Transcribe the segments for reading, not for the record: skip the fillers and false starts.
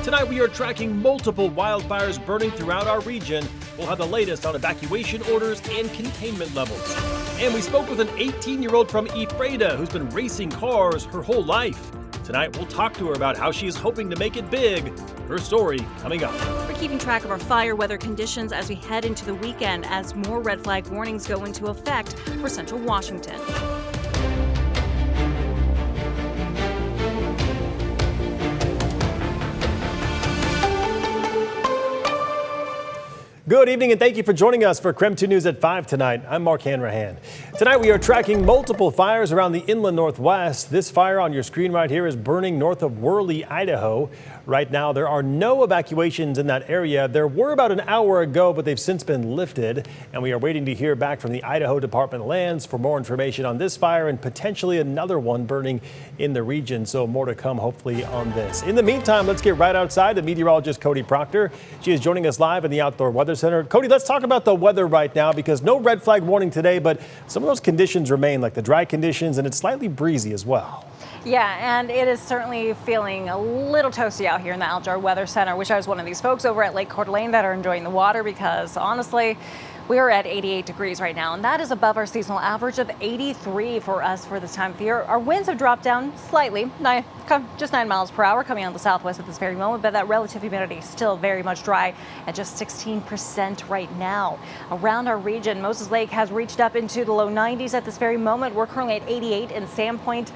Tonight we are tracking multiple wildfires burning throughout our region. We'll have the latest on evacuation orders and containment levels. And we spoke with an 18-year-old from Ephrata who's been racing cars her whole life. Tonight we'll talk to her about how she is hoping to make it big. Her story coming up. We're keeping track of our fire weather conditions as we head into the weekend as more red flag warnings go into effect for central Washington. Good evening and thank you for joining us for KREM 2 News at 5 tonight. I'm Mark Hanrahan. Tonight we are tracking multiple fires around the inland northwest. This fire on your screen right here is burning north of Worley, Idaho. Right now there are no evacuations in that area. There were about an hour ago, but they've since been lifted. And we are waiting to hear back from the Idaho Department of Lands for more information on this fire and potentially another one burning in the region. So more to come hopefully on this. In the meantime, let's get right outside. The meteorologist Cody Proctor. She is joining us live in the Outdoor Weather Center. Cody, let's talk about the weather right now because no red flag warning today, but some of those conditions remain, like the dry conditions, and it's slightly breezy as well. Yeah, and it is certainly feeling a little toasty out here in the Outdoor Weather Center. Wish I was one of these folks over at Lake Coeur d'Alene that are enjoying the water because honestly, we are at 88 degrees right now, and that is above our seasonal average of 83 for us for this time of year. Our winds have dropped down slightly, just 9 miles per hour coming out of the southwest at this very moment, but that relative humidity is still very much dry at just 16% right now. Around our region, Moses Lake has reached up into the low 90s at this very moment. We're currently at 88 in Sandpoint.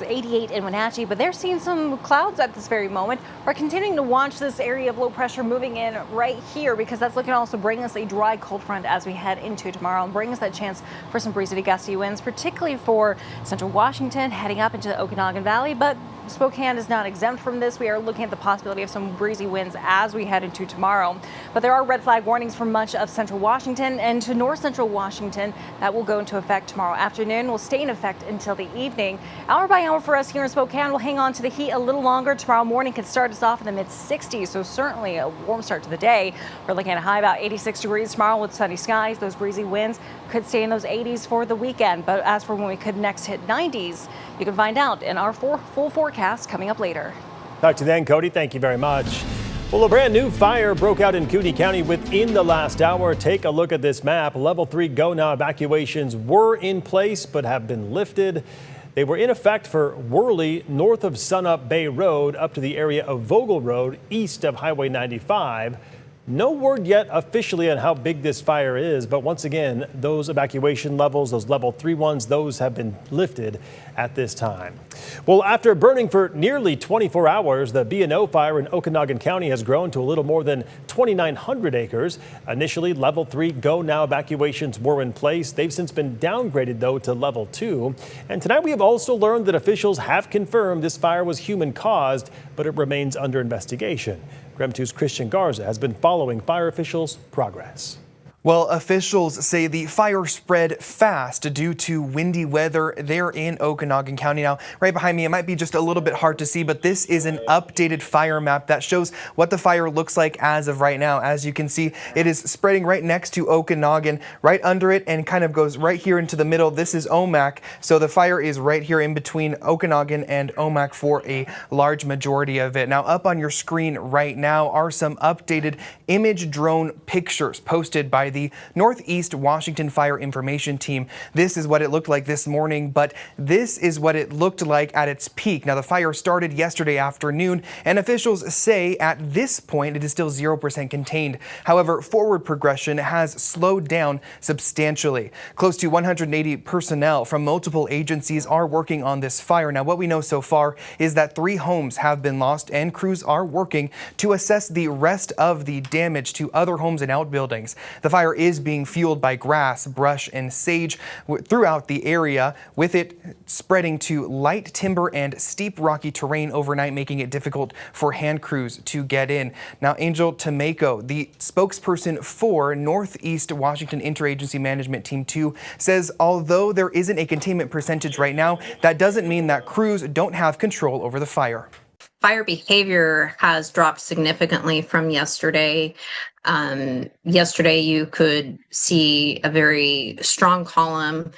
88 in Wenatchee, but they're seeing some clouds at this very moment. We're continuing to watch this area of low pressure moving in right here because that's looking to also bring us a dry cold front as we head into tomorrow and bring us that chance for some breezy to gusty winds, particularly for central Washington heading up into the Okanogan Valley. But Spokane is not exempt from this. We are looking at the possibility of some breezy winds as we head into tomorrow. But there are red flag warnings for much of central Washington and to north central Washington that will go into effect tomorrow afternoon. Will stay in effect until the evening. Hour by hour for us here in Spokane. We'll hang on to the heat a little longer. Tomorrow morning can start us off in the mid 60s, so certainly a warm start to the day. We're looking at a high about 86 degrees tomorrow with sunny skies. Those breezy winds could stay in those 80s for the weekend. But as for when we could next hit 90s, you can find out in our full forecast coming up later. Talk to you then, Cody. Thank you very much. Well, a brand new fire broke out in Cooney County within the last hour. Take a look at this map. Level 3 go now evacuations were in place but have been lifted. They were in effect for Worley north of Sunup Bay Road up to the area of Vogel Road east of Highway 95. No word yet officially on how big this fire is, but once again, those evacuation levels, those level 3 ones, those have been lifted at this time. Well, after burning for nearly 24 hours, the B&O fire in Okanogan County has grown to a little more than 2,900 acres. Initially, level 3 go now evacuations were in place. They've since been downgraded, though, to level 2. And tonight we have also learned that officials have confirmed this fire was human caused, but it remains under investigation. KREM 2's Christian Garza has been following fire officials' progress. Well, officials say the fire spread fast due to windy weather there in Okanogan County. Now, right behind me, it might be just a little bit hard to see, but this is an updated fire map that shows what the fire looks like as of right now. As you can see, it is spreading right next to Okanogan, right under it, and kind of goes right here into the middle. This is Omak, so the fire is right here in between Okanogan and Omak for a large majority of it. Now, up on your screen right now are some updated image drone pictures posted by the Northeast Washington Fire Information Team. This is what it looked like this morning, but this is what it looked like at its peak. Now, the fire started yesterday afternoon, and officials say at this point it is still 0% contained. However, forward progression has slowed down substantially. Close to 180 personnel from multiple agencies are working on this fire. Now, what we know so far is that 3 homes have been lost, and crews are working to assess the rest of the damage to other homes and outbuildings. The fire is being fueled by grass, brush, and sage throughout the area, with it spreading to light timber and steep rocky terrain overnight, making it difficult for hand crews to get in. Now, Angel Tomeko, the spokesperson for Northeast Washington Interagency Management Team 2, says although there isn't a containment percentage right now, that doesn't mean that crews don't have control over the fire. Fire behavior has dropped significantly from yesterday. Yesterday, you could see a very strong column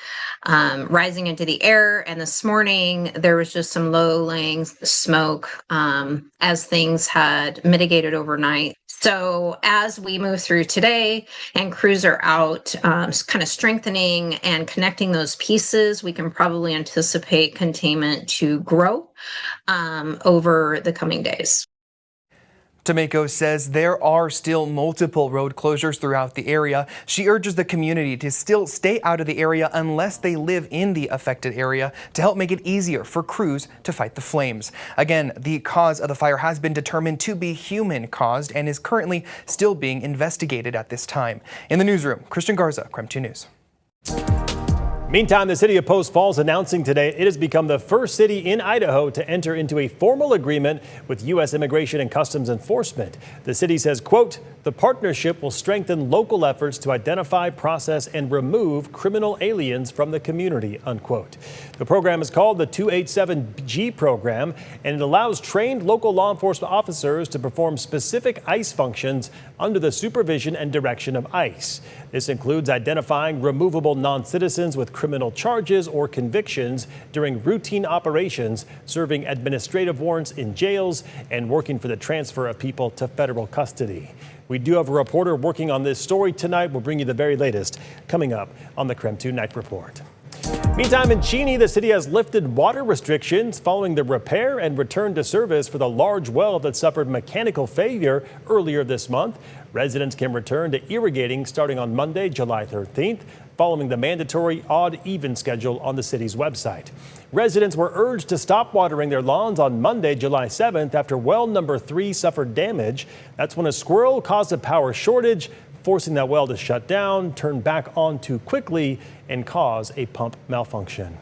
rising into the air, and this morning there was just some low-lying smoke as things had mitigated overnight. So as we move through today and crews are out kind of strengthening and connecting those pieces, we can probably anticipate containment to grow over the coming days. Tomeko says there are still multiple road closures throughout the area. She urges the community to still stay out of the area unless they live in the affected area to help make it easier for crews to fight the flames. Again, the cause of the fire has been determined to be human caused and is currently still being investigated at this time. In the newsroom, Christian Garza, KREM 2 News. Meantime, the city of Post Falls announcing today it has become the first city in Idaho to enter into a formal agreement with U.S. Immigration and Customs Enforcement. The city says, quote, the partnership will strengthen local efforts to identify, process, and remove criminal aliens from the community, unquote. The program is called the 287G program, and it allows trained local law enforcement officers to perform specific ICE functions under the supervision and direction of ICE. This includes identifying removable non-citizens with criminal charges or convictions during routine operations, serving administrative warrants in jails, and working for the transfer of people to federal custody. We do have a reporter working on this story tonight. We'll bring you the very latest coming up on the KREM 2 Night Report. Meantime, in Cheney, the city has lifted water restrictions following the repair and return to service for the large well that suffered mechanical failure earlier this month. Residents can return to irrigating starting on Monday, July 13th, following the mandatory odd-even schedule on the city's website. Residents were urged to stop watering their lawns on Monday, July 7th, after well number 3 suffered damage. That's when a squirrel caused a power shortage, forcing that well to shut down, turn back on too quickly, and cause a pump malfunction.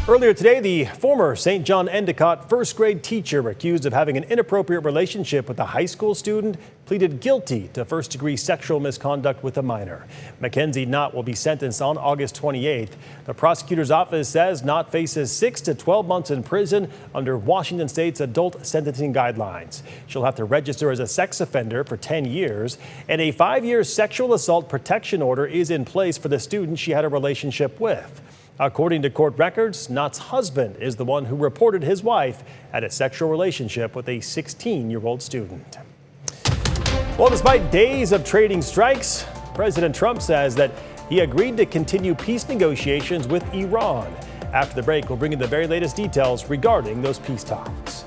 Earlier today, the former St. John Endicott first grade teacher accused of having an inappropriate relationship with a high school student pleaded guilty to first-degree sexual misconduct with a minor. Mackenzie Knott will be sentenced on August 28th. The prosecutor's office says Knott faces 6 to 12 months in prison under Washington State's adult sentencing guidelines. She'll have to register as a sex offender for 10 years, and a 5-year sexual assault protection order is in place for the student she had a relationship with. According to court records, Knott's husband is the one who reported his wife had a sexual relationship with a 16-year-old student. Well, despite days of trading strikes, President Trump says that he agreed to continue peace negotiations with Iran. After the break, we'll bring you the very latest details regarding those peace talks.